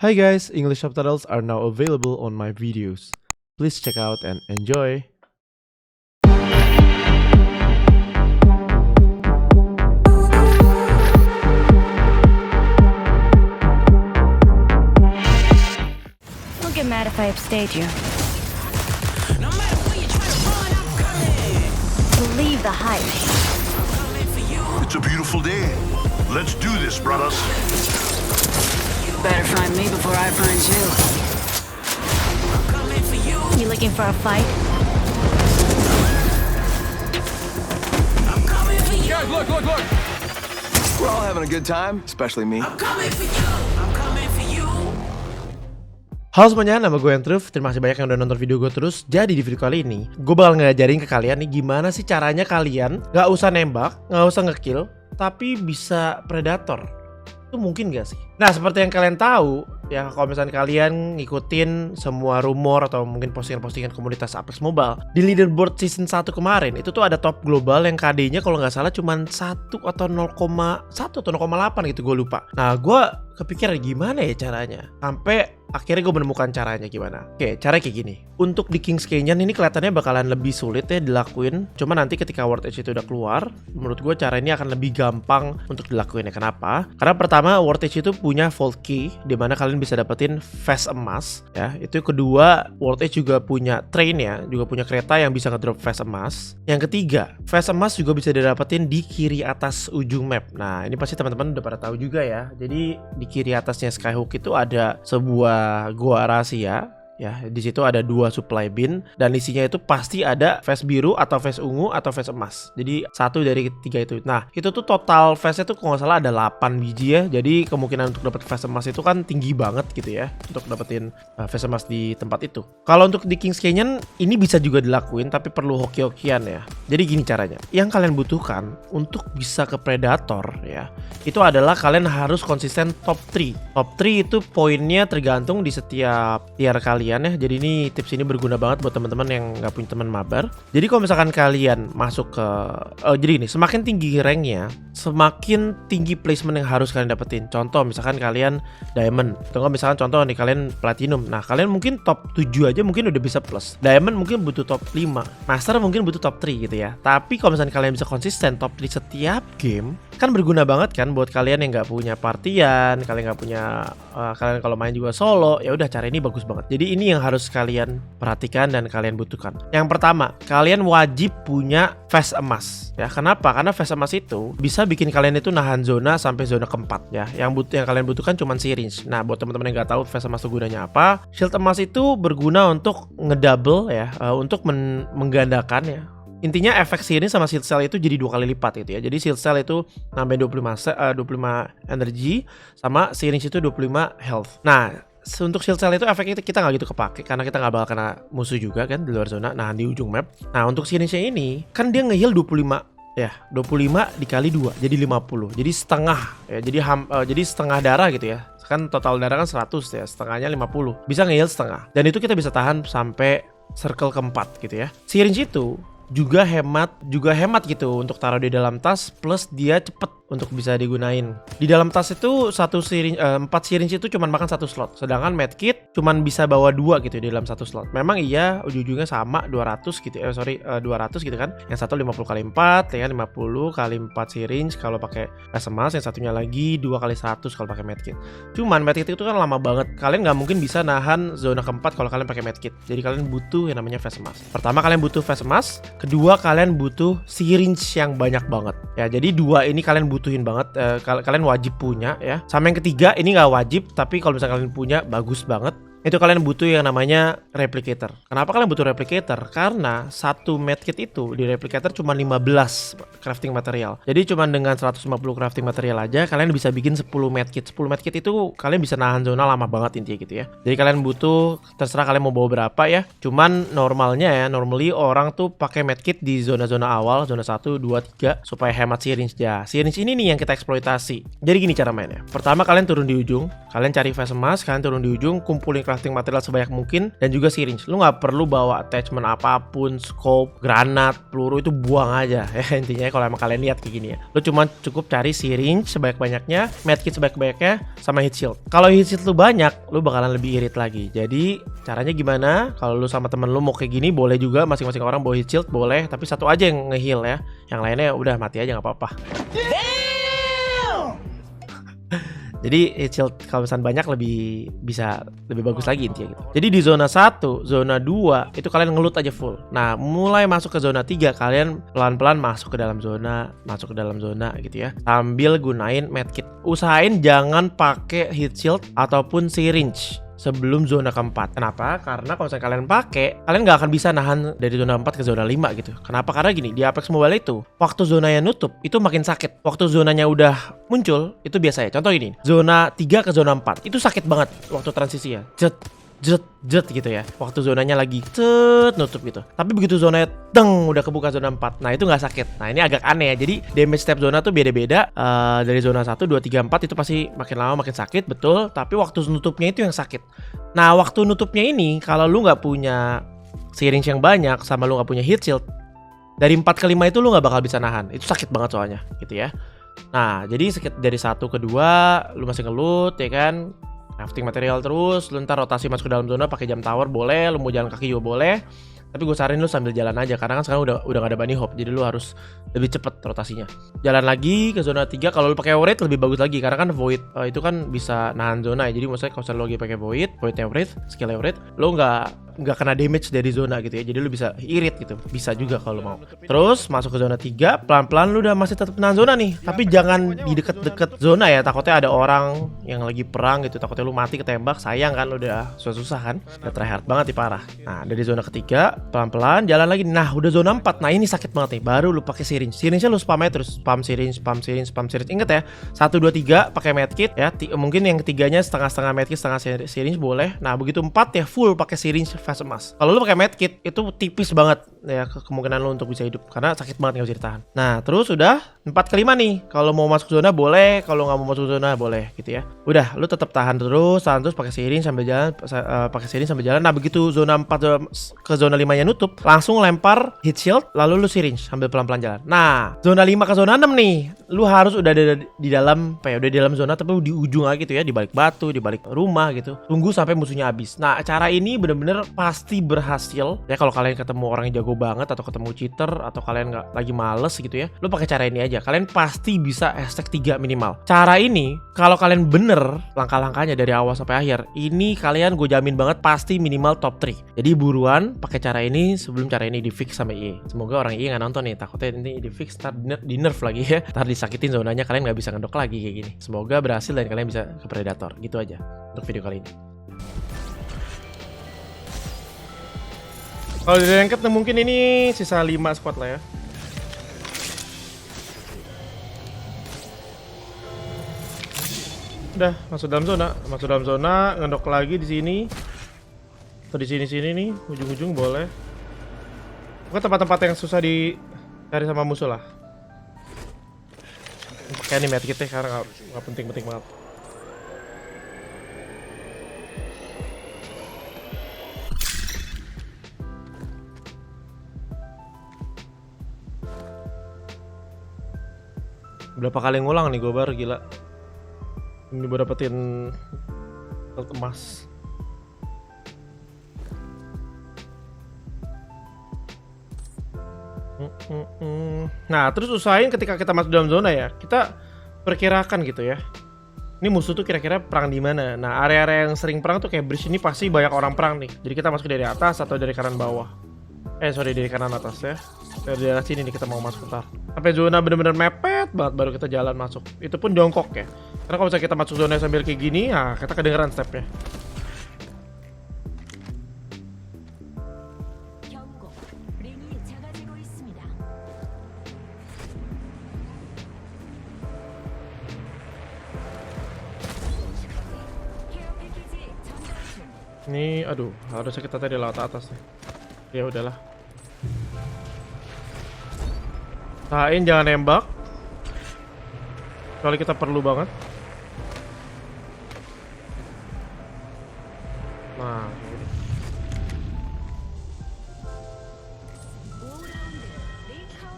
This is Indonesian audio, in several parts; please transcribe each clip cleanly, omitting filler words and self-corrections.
Hi guys, English subtitles are now available on my videos. Please check out and enjoy. Don't get mad if I upstage you. No matter where you try to run, I'm coming. Believe the hype. I'm coming for you. It's a beautiful day. Let's do this, brothers. Better find me before I find you. I'm coming for you. You looking for a fight? I'm coming for you. Guys, look! We're all having a good time, especially me. I'm coming for you. I'm coming for you. Halo semuanya, nama gue Andrew. Terima kasih banyak yang udah nonton video gue terus. Jadi di video kali ini, gue bakal ngajarin ke kalian nih gimana sih caranya kalian gak usah nembak, gak usah ngekill, tapi bisa predator. Itu mungkin gak sih? Nah, seperti yang kalian tahu, ya kalau misalnya kalian ngikutin semua rumor atau mungkin postingan-postingan komunitas Apex Mobile, di leaderboard season 1 kemarin, itu tuh ada top global yang KD-nya kalau nggak salah cuma 1 atau 0,1 atau 0,8 gitu, gue lupa. Nah, gue kepikiran gimana ya caranya? Sampai akhirnya gue menemukan caranya gimana. Oke, cara kayak gini. Untuk di Kings Canyon ini kelihatannya bakalan lebih sulit ya dilakuin. Cuma nanti ketika World Edge itu udah keluar, menurut gue cara ini akan lebih gampang untuk dilakuin. Ya kenapa? Karena pertama, World Edge itu punya vault key di mana kalian bisa dapetin vest emas ya. Itu kedua, World Edge juga punya train ya, juga punya kereta yang bisa ngedrop vest emas. Yang ketiga, vest emas juga bisa didapetin di kiri atas ujung map. Nah, ini pasti teman-teman udah pada tahu juga ya. Jadi di kiri atasnya Skyhook itu ada sebuah gua rahasia. Ya, di situ ada 2 supply bin dan isinya itu pasti ada vest biru atau vest ungu atau vest emas. Jadi satu dari ketiga itu. Nah, itu tuh total vestnya tuh kalau nggak salah ada 8 biji ya. Jadi kemungkinan untuk dapat vest emas itu kan tinggi banget gitu ya untuk dapetin vest emas di tempat itu. Kalau untuk di Kings Canyon ini bisa juga dilakuin tapi perlu hoki-hokian ya. Jadi gini caranya. Yang kalian butuhkan untuk bisa ke predator ya, itu adalah kalian harus konsisten top 3. Top 3 itu poinnya tergantung di setiap tier kalian ya. Jadi ini tips ini berguna banget buat teman-teman yang nggak punya teman mabar. Jadi kalau misalkan kalian masuk ke jadi ini semakin tinggi ranknya, semakin tinggi placement yang harus kalian dapetin. Contoh misalkan kalian diamond, atau misalkan contoh nih kalian platinum. Nah, kalian mungkin top 7 aja mungkin udah bisa plus. Diamond mungkin butuh top 5. Master mungkin butuh top 3 gitu ya. Tapi kalau misalkan kalian bisa konsisten top 3 setiap game, kan berguna banget kan buat kalian yang nggak punya partian, kalian nggak punya kalian kalau main juga solo, ya udah cara ini bagus banget. Jadi ini yang harus kalian perhatikan dan kalian butuhkan. Yang pertama, kalian wajib punya vest emas. Ya, kenapa? Karena vest emas itu bisa bikin kalian itu nahan zona sampai zona keempat ya. Yang kalian butuhkan cuma syringe. Nah, buat teman-teman yang nggak tahu vest emas itu gunanya apa, shield emas itu berguna untuk ngedouble ya, untuk menggandakan ya. Intinya efek syringe sama shield cell itu jadi 2 kali lipat gitu ya. Jadi shield cell itu nambahin 25 energy, sama syringe itu 25 health. Nah, untuk shield cell itu efeknya kita nggak gitu kepake karena kita nggak bakal kena musuh juga kan di luar zona. Nah, di ujung map. Nah, untuk syringe ini kan dia nge-heal 25 ya, 25 dikali 2 jadi 50. Jadi setengah ya. Jadi setengah darah gitu ya. Kan total darah kan 100 ya, setengahnya 50. Bisa nge-heal setengah. Dan itu kita bisa tahan sampai circle keempat gitu ya. Syringe itu juga hemat gitu untuk taruh di dalam tas, plus dia cepet untuk bisa digunain. Di dalam tas itu 4 syringe itu cuma makan 1 slot, sedangkan medkit cuma bisa bawa 2 gitu di dalam 1 slot. Memang iya ujung-ujungnya sama 200 gitu 200 gitu kan. Yang satu 50 kali 4 ya kan, 50 kali 4 syringe kalau pakai vest emas, yang satunya lagi 2 kali 100 kalau pakai medkit. Cuman medkit itu kan lama banget. Kalian nggak mungkin bisa nahan zona keempat kalau kalian pakai medkit. Jadi kalian butuh yang namanya vest emas. Pertama kalian butuh vest emas, kedua kalian butuh syringe yang banyak banget. Ya, jadi 2 ini kalian butuhin banget, kalian wajib punya ya. Sama yang ketiga ini nggak wajib, tapi kalau misalnya kalian punya bagus banget. Itu kalian butuh yang namanya replicator. Kenapa kalian butuh replicator? Karena satu medkit itu di replicator cuma 15 crafting material. Jadi cuma dengan 150 crafting material aja kalian bisa bikin 10 medkit. 10 medkit itu kalian bisa nahan zona lama banget intinya gitu ya. Jadi kalian butuh, terserah kalian mau bawa berapa ya. Cuman normalnya ya, normally orang tuh pakai medkit di zona-zona awal, zona 1, 2, 3 supaya hemat syringe ya. Syringe ini nih yang kita eksploitasi. Jadi gini cara mainnya. Pertama kalian turun di ujung, kalian cari vest emas, kalian turun di ujung, kumpulin crafting material sebanyak mungkin, dan juga syringe. Lu nggak perlu bawa attachment apapun, scope, granat, peluru, itu buang aja ya. Intinya kalau emang kalian lihat kayak gini ya, lu cuma cukup cari syringe sebanyak-banyaknya, medkit sebanyak-banyaknya, sama heat shield. Kalau heat shield lu banyak, lu bakalan lebih irit lagi. Jadi caranya gimana? Kalau lu sama temen lu mau kayak gini, boleh juga masing-masing orang bawa heat shield, boleh, tapi satu aja yang nge-heal ya. Yang lainnya udah mati aja nggak apa-apa. Jadi heat shield kalau misalnya banyak lebih bagus lagi intinya gitu. Jadi di zona 1, zona 2 itu kalian ngelut aja full. Nah, mulai masuk ke zona 3 kalian pelan-pelan masuk ke dalam zona gitu ya. Sambil gunain medkit. Usahain jangan pakai heat shield ataupun syringe sebelum zona keempat. Kenapa? Karena kalau misalnya kalian pakai, kalian nggak akan bisa nahan dari zona 4 ke zona 5 gitu. Kenapa? Karena gini, di Apex Mobile itu, waktu zonanya nutup, itu makin sakit. Waktu zonanya udah muncul, itu biasa ya. Contoh ini, zona 3 ke zona 4, itu sakit banget waktu transisi ya. Jet gitu ya. Waktu zonanya lagi nutup gitu. Tapi begitu zonanya udah kebuka zona 4, nah itu nggak sakit. Nah ini agak aneh ya. Jadi damage setiap zona tuh beda-beda. Dari zona 1, 2, 3, 4 itu pasti makin lama makin sakit, betul. Tapi waktu nutupnya itu yang sakit. Nah waktu nutupnya ini, kalau lu nggak punya syringe yang banyak sama lu nggak punya heat shield, dari 4 ke 5 itu lu nggak bakal bisa nahan. Itu sakit banget soalnya gitu ya. Nah jadi dari 1 ke 2 lu masih ngelut ya kan, crafting material terus, lu ntar rotasi masuk ke dalam zona pakai jam tower boleh, lu mau jalan kaki juga boleh. Tapi gue saranin lu sambil jalan aja, karena kan sekarang udah gak ada bunny hop, jadi lu harus lebih cepet rotasinya. Jalan lagi ke zona 3, kalau lu pakai Aurate lebih bagus lagi, karena kan void itu kan bisa nahan zona ya. Jadi maksudnya kalau lu lagi pakai void Aurate, skill Aurate, lu nggak kena damage dari zona gitu ya. Jadi lu bisa irit gitu, bisa juga kalau mau. Terus masuk ke zona 3, pelan-pelan lu udah masih tetap nahan zona nih, tapi jangan di deket-deket zona ya, takutnya ada orang yang lagi perang gitu, takutnya lu mati ketembak, sayang kan, udah susah-susah kan, udah tryhard banget nih parah. Nah dari zona ketiga pelan-pelan jalan lagi, nah udah zona 4, nah ini sakit banget nih, baru lu pakai syringe-nya lu spam aja terus, spam syringe. Ingat ya, 1, 2, 3 pakai medkit ya, mungkin yang ketiganya setengah-setengah medkit, setengah syringe boleh. Nah begitu 4 ya full pakai syringe fase emas. Kalau lu pakai medkit itu tipis banget ya kemungkinan lu untuk bisa hidup, karena sakit banget nggak bisa ditahan. Nah terus udah 4 ke 5 nih, kalau mau masuk zona boleh, kalau nggak mau masuk zona boleh gitu ya. Udah lu tetap tahan terus pakai syringe sambil jalan, Nah begitu zona 4 ke zona 5 nya nutup, langsung lempar heat shield, lalu lu syringe sambil pelan-pelan jalan. Nah zona 5 ke zona 6 nih, lu harus udah ada di dalam udah di dalam zona, tapi di ujung lagi gitu ya, di balik batu, di balik rumah gitu. Tunggu sampai musuhnya habis. Nah cara ini bener-bener pasti berhasil ya. Kalau kalian ketemu orang yang jago banget, atau ketemu cheater, atau kalian nggak lagi males gitu ya, lu pakai cara ini aja, kalian pasti bisa hashtag 3 minimal. Cara ini kalau kalian bener langkah-langkahnya dari awal sampai akhir, ini kalian gue jamin banget pasti minimal top 3. Jadi buruan pakai cara ini sebelum cara ini di fix sama EA. Semoga orang EA nggak nonton nih, takutnya ini di fix ntar di nerf lagi ya, ntar disakitin zonanya, kalian nggak bisa ngedok lagi kayak gini. Semoga berhasil dan kalian bisa ke predator. Gitu aja untuk video kali ini. Kalau di ranked mungkin ini sisa 5 squad lah ya. Udah masuk dalam zona, ngedok lagi di sini. Atau di sini nih, ujung-ujung boleh. Pokoknya tempat-tempat yang susah dicari sama musuh lah. Pakai ini medkit ya, karena nggak penting-penting banget. Berapa kali ngulang nih gue baru, gila. Ini gue dapetin emas. Nah terus usahain ketika kita masuk dalam zona ya, kita perkirakan gitu ya, ini musuh tuh kira-kira perang di mana. Nah area-area yang sering perang tuh kayak bridge ini pasti banyak orang perang nih. Jadi kita masuk dari atas atau dari kanan bawah. Dari kanan atas ya. Dari daerah sini nih kita mau masuk ntar. Sampai zona bener-bener mepet banget baru kita jalan masuk. Itu pun jongkok ya. Karena kalau misalnya kita masuk zona sambil kayak gini, nah kita kedengeran stepnya. Ini aduh, harusnya kita tadi lewat atas nih. Ya udahlah. Usahain jangan nembak. Kecuali kita perlu banget. Nah,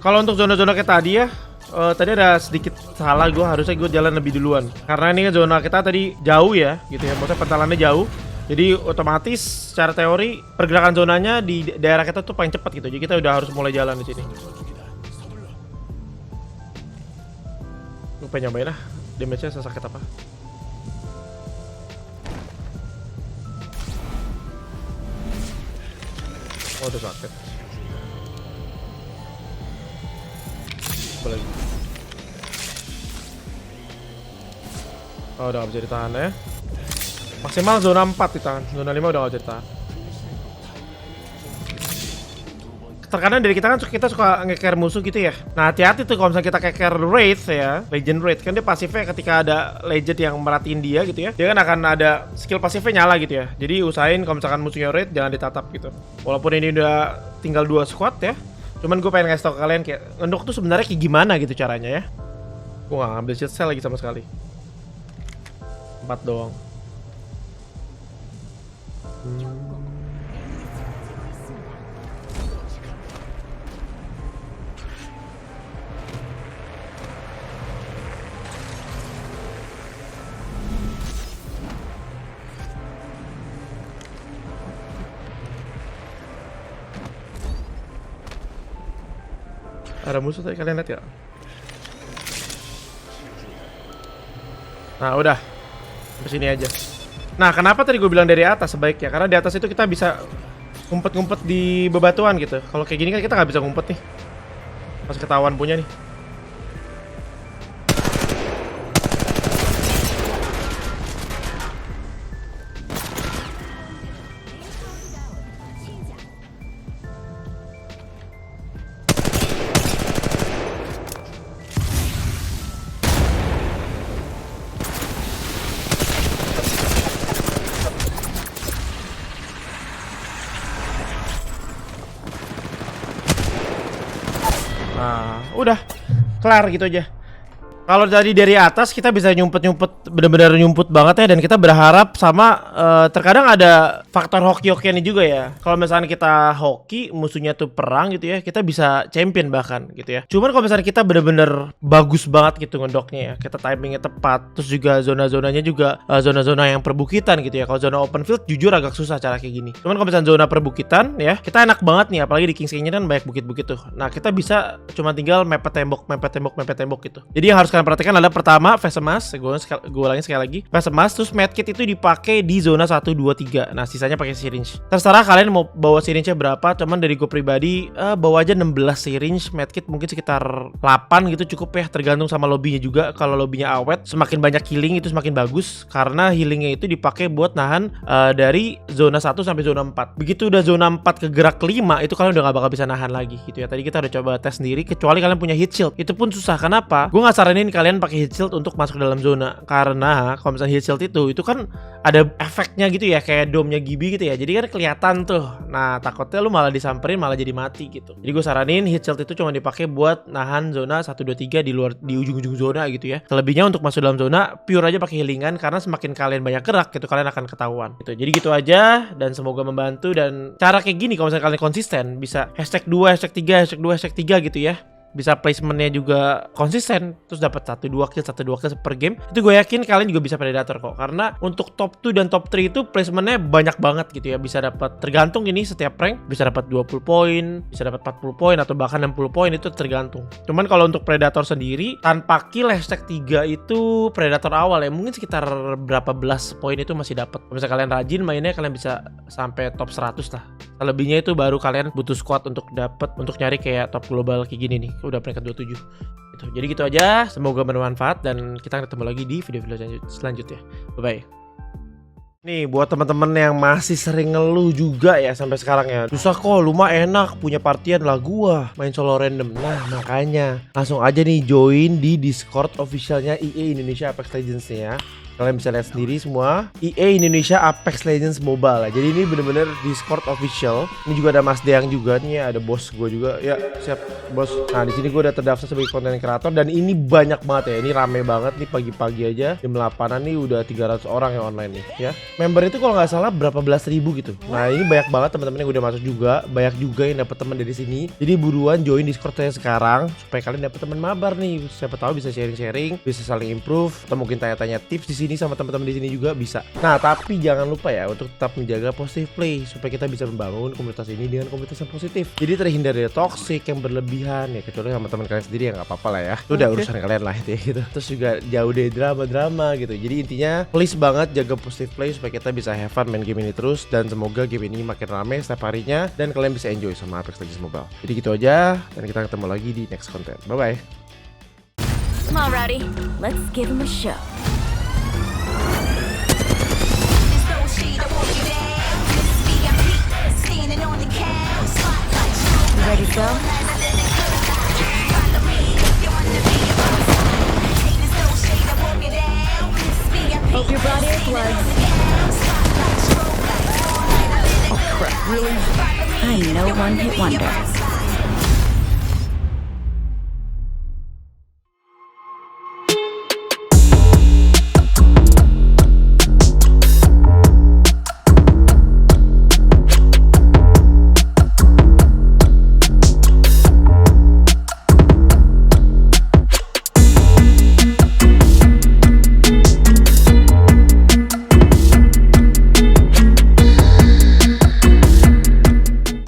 kalau untuk zona-zona kayak tadi ya, tadi ada sedikit salah gue, harusnya gue jalan lebih duluan. Karena ini zona kita tadi jauh ya, gitu ya. Maksudnya pentalannya jauh. Jadi otomatis secara teori pergerakan zonanya di daerah kita tuh paling cepat gitu. Jadi kita udah harus mulai jalan di sini. Gue pengen nyobain lah, damage-nya sesakit apa. Oh, udah sakit. Coba lagi. Oh, udah gak bisa ditahan ya. Maksimal zona 4 ditahan. Zona 5 udah gak bisa ditahan. Terkadang dari kita kan kita suka nge-care musuh gitu ya. Nah, hati-hati tuh kalau misalnya kita nge-care raid ya, legend raid kan dia pasifnya ketika ada legend yang merhatiin dia gitu ya, dia kan akan ada skill pasifnya nyala gitu ya. Jadi usahain kalau misalkan musuhnya raid jangan ditatap gitu. Walaupun ini udah tinggal 2 squad ya, cuman gue pengen ngasih tau ke kalian kayak ngendok tuh sebenarnya kayak gimana gitu caranya ya. Gue gak ngambil shield cell lagi sama sekali. 4 doang. Ada musuh tadi kalian lihat ya? Nah udah, sampai sini aja. Nah kenapa tadi gue bilang dari atas sebaiknya? Karena di atas itu kita bisa ngumpet-ngumpet di bebatuan gitu. Kalau kayak gini kan kita nggak bisa ngumpet nih. Pas ketahuan punya nih. Nah, udah kelar gitu aja. Kalau tadi dari atas kita bisa nyumpet-nyumpet, bener-bener nyumput banget ya. Dan kita berharap sama terkadang ada faktor hoki-hokian juga ya. Kalau misalnya kita hoki, musuhnya tuh perang gitu ya, kita bisa champion bahkan gitu ya. Cuman kalau misalnya kita bener-bener bagus banget gitu ngedoknya ya, kita timingnya tepat, terus juga zona-zonanya juga zona-zona yang perbukitan gitu ya. Kalau zona open field jujur agak susah cara kayak gini. Cuman kalau misalnya zona perbukitan ya, kita enak banget nih, apalagi di Kings Canyon kan banyak bukit-bukit tuh. Nah kita bisa cuma tinggal mepet tembok gitu. Jadi yang harus kalian perhatikan adalah pertama phase emas, gue ulangin sekali lagi, phase emas, terus medkit itu dipakai di zona 1, 2, 3. Nah sisanya pakai syringe. Terserah kalian mau bawa syringe-nya berapa, cuman dari gue pribadi bawa aja 16 syringe, medkit mungkin sekitar 8 gitu cukup ya, tergantung sama lobbynya juga. Kalau lobbynya awet, semakin banyak healing itu semakin bagus, karena healingnya itu dipakai buat nahan dari zona 1 sampai zona 4. Begitu udah zona 4 ke gerak 5, itu kalian udah gak bakal bisa nahan lagi gitu ya. Tadi kita udah coba tes sendiri, kecuali kalian punya heat shield. Itu pun susah. Kenapa? Gue gak saranin kalian pakai heat shield untuk masuk ke dalam zona, karena kalau misalnya heat shield itu kan ada efeknya gitu ya, kayak dome-nya Gibi gitu ya. Jadi kan kelihatan tuh. Nah takutnya lu malah disamperin malah jadi mati gitu. Jadi gue saranin heat shield itu cuma dipakai buat nahan zona 1, 2, 3 di ujung-ujung zona gitu ya. Selebihnya untuk masuk dalam zona pure aja pakai healingan, karena semakin kalian banyak gerak gitu kalian akan ketahuan gitu. Jadi gitu aja, dan semoga membantu. Dan cara kayak gini kalau misalnya kalian konsisten, bisa hashtag 2, hashtag 3, hashtag 2, hashtag 3 gitu ya. Bisa placementnya juga konsisten, terus dapat 1-2 kill per game. Itu gue yakin kalian juga bisa predator kok, karena untuk top 2 dan top 3 itu placementnya banyak banget gitu ya. Bisa dapat, tergantung ini setiap rank bisa dapat 20 poin, bisa dapat 40 poin, atau bahkan 60 poin, itu tergantung. Cuman kalau untuk predator sendiri tanpa kill hashtag 3 itu predator awal ya, mungkin sekitar berapa belas poin itu masih dapat. Kalau misalnya kalian rajin mainnya, kalian bisa sampai top 100 lah. Lebihnya itu baru kalian butuh squad untuk dapat, untuk nyari kayak top global kayak gini nih. Udah peringkat 27 gitu. Jadi gitu aja, semoga bermanfaat, dan kita ketemu lagi di video-video selanjutnya. Bye bye. Nih buat teman-teman yang masih sering ngeluh juga ya sampai sekarang ya, susah kok, lu mah enak punya partian lah, gua main solo random. Nah makanya langsung aja nih join di Discord officialnya EA Indonesia Apex Legends nih ya. Kalian bisa lihat sendiri semua. EA Indonesia Apex Legends Mobile. Jadi ini bener-bener Discord official. Ini juga ada Mas Deang juga nih, ada bos gue juga. Ya, siap bos. Nah, di sini gue udah terdaftar sebagai konten kreator dan ini banyak banget ya. Ini rame banget nih pagi-pagi aja. Jam 8-an nih udah 300 orang yang online nih ya. Member itu kalau nggak salah berapa belas ribu gitu. Nah, ini banyak banget teman-teman yang udah masuk juga. Banyak juga yang dapat teman dari sini. Jadi buruan join Discord saya sekarang supaya kalian dapat teman mabar nih. Siapa tahu bisa sharing-sharing, bisa saling improve, atau mungkin tanya-tanya tips di sini sama teman-teman di sini juga bisa. Nah, tapi jangan lupa ya untuk tetap menjaga positive play supaya kita bisa membangun komunitas ini dengan komunitas yang positif. Jadi terhindar dari toxic yang berlebihan ya, kecuali sama teman kalian sendiri ya nggak apa-apa lah ya. Itu udah urusan kalian lah itu ya gitu. Terus juga jauh dari drama-drama gitu. Jadi intinya please banget jaga positive play supaya kita bisa have fun main game ini terus dan semoga game ini makin rame setiap harinya dan kalian bisa enjoy sama Apex Legends Mobile. Jadi gitu aja dan kita ketemu lagi di next content. Bye bye. Come on, Rowdy. Let's give him a show. You ready to go? Hope you brought earplugs. Oh crap, really? I'm no one-hit wonder.